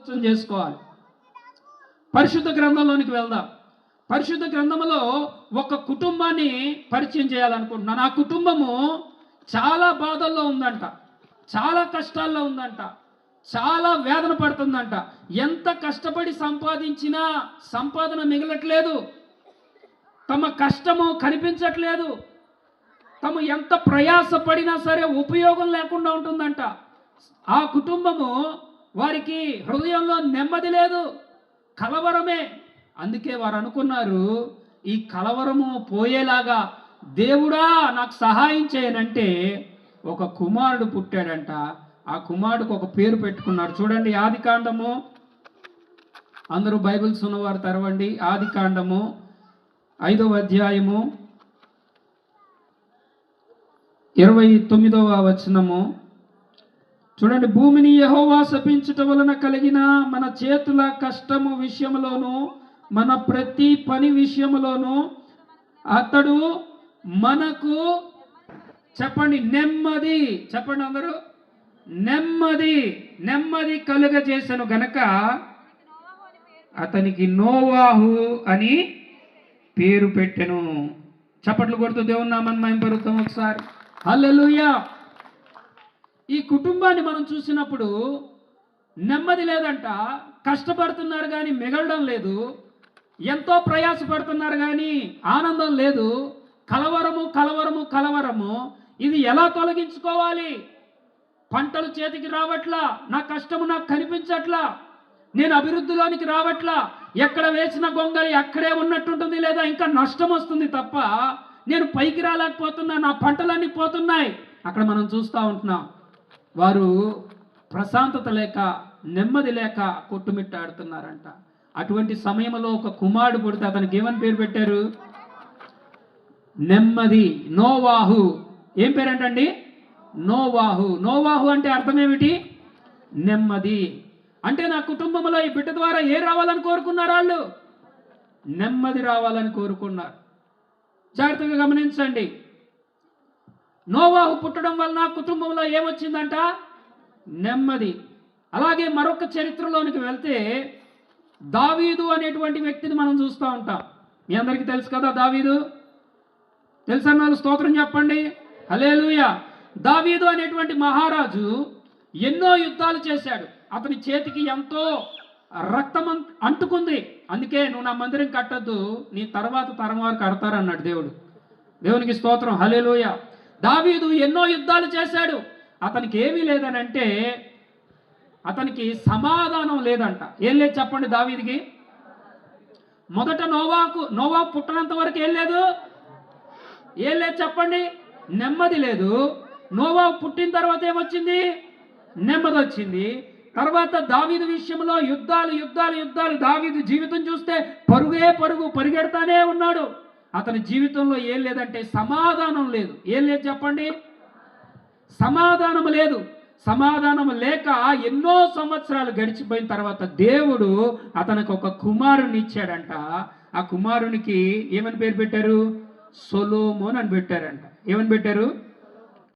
అర్థం చేసుకోవాలి. పరిశుద్ధ గ్రంథంలోనికి వెళ్దాం. పరిశుద్ధ గ్రంథంలో ఒక కుటుంబాన్ని పరిచయం చేయాలనుకుంటున్నాను. ఆ కుటుంబము చాలా బాధల్లో ఉందంట, చాలా కష్టాల్లో ఉందంట, చాలా వేదన పడుతుందంట. ఎంత కష్టపడి సంపాదించినా సంపాదన మిగలట్లేదు, తమ కష్టము కనిపించట్లేదు, తమ ఎంత ప్రయాసపడినా సరే ఉపయోగం లేకుండా ఉంటుందంట. ఆ కుటుంబము వారికి హృదయంలో నెమ్మది లేదు, కలవరమే. అందుకే వారు అనుకున్నారు, ఈ కలవరము పోయేలాగా దేవుడా నాకు సహాయం చేయనంటే ఒక కుమారుడు పుట్టాడంట. ఆ కుమారుడికి ఒక పేరు పెట్టుకున్నారు. చూడండి, ఆదికాండము, అందరూ బైబిల్స్ ఉన్నవారు తెరవండి. ఆదికాండము 5వ అధ్యాయము 29వ వచనము చూడండి. భూమిని యెహోవా శపించుట వలన కలిగిన మన చేతుల కష్టము విషయములోను మన ప్రతి పని విషయములోను అతడు మనకు, చెప్పండి, నెమ్మది, చెప్పండి అందరూ, నెమ్మది కలుగజేసెను గనక అతనికి నోవాహు అని పేరు పెట్టెను. చప్పట్లు కొడుతూ దేవుని నామమున మహిమపరుద్దాం ఒకసారి. హల్లెలూయా. ఈ కుటుంబాన్ని మనం చూసినప్పుడు నెమ్మది లేదంట, కష్టపడుతున్నారు కానీ మిగలడం లేదు, ఎంతో ప్రయాసపడుతున్నారు కానీ ఆనందం లేదు, కలవరము. ఇది ఎలా తొలగించుకోవాలి? పంటలు చేతికి రావట్లా, నా కష్టము నాకు కనిపించట్లా, నేను అభివృద్ధిలోనికి రావట్లా, ఎక్కడ వేసిన గొంగలి అక్కడే ఉన్నట్టుంటుంది, లేదా ఇంకా నష్టం వస్తుంది తప్ప నేను పైకి రాలేకపోతున్నా, నా పంటలన్నీ పోతున్నాయి. అక్కడ మనం చూస్తూ ఉంటున్నాం, వారు ప్రశాంతత లేక, నెమ్మది లేక కొట్టుమిట్టాడుతున్నారంట. అటువంటి సమయంలో ఒక కుమారుడు పుడితే అతనికి ఏమని పేరు పెట్టారు? నెమ్మది, నోవాహు. ఏం పేరంటండి? నోవాహు అంటే అర్థం ఏమిటి? నెమ్మది. అంటే నా కుటుంబంలో ఈ బిడ్డ ద్వారా ఏ రావాలని కోరుకున్నారు? వాళ్ళు నెమ్మది రావాలని కోరుకున్నారు. జాగ్రత్తగా గమనించండి. నోవాహు పుట్టడం వలన కుటుంబంలో ఏమొచ్చిందంట? నెమ్మది. అలాగే మరొక చరిత్రలోనికి వెళ్తే దావీదు అనేటువంటి వ్యక్తిని మనం చూస్తూ ఉంటాం. మీ అందరికీ తెలుసు కదా దావీదు. తెలుసన్న వాళ్ళు స్తోత్రం చెప్పండి. హల్లెలూయా. దావీదు అనేటువంటి మహారాజు ఎన్నో యుద్ధాలు చేశాడు. అతని చేతికి ఎంతో రక్తం అంటుకుంది. అందుకే నువ్వు నా మందిరం కట్టద్దు, నీ తర్వాత తరం వారు కడతారన్నాడు దేవుడు. దేవునికి స్తోత్రం. హల్లెలూయా. దావీదు ఎన్నో యుద్ధాలు చేశాడు. అతనికి ఏమీ లేదనంటే అతనికి సమాధానం లేదంట. ఏం లేదు చెప్పండి దావీదికి? మొదట నోవా పుట్టనంత వరకు ఏం లేదు చెప్పండి? నెమ్మది లేదు. నోవా పుట్టిన తర్వాత ఏమొచ్చింది? నెమ్మది వచ్చింది. తర్వాత దావీదు విషయంలో యుద్ధాలు. దావీదు జీవితం చూస్తే పరిగెడతానే ఉన్నాడు. అతని జీవితంలో ఏం లేదంటే సమాధానం లేదు. ఏం లేదు చెప్పండి? సమాధానం లేదు. సమాధానం లేక ఎన్నో సంవత్సరాలు గడిచిపోయిన తర్వాత దేవుడు అతనికి ఒక కుమారుని ఇచ్చాడంట. ఆ కుమారునికి ఏమని పేరు పెట్టారు? సొలొమోన్ అని పెట్టారంట. ఏమని పెట్టారు?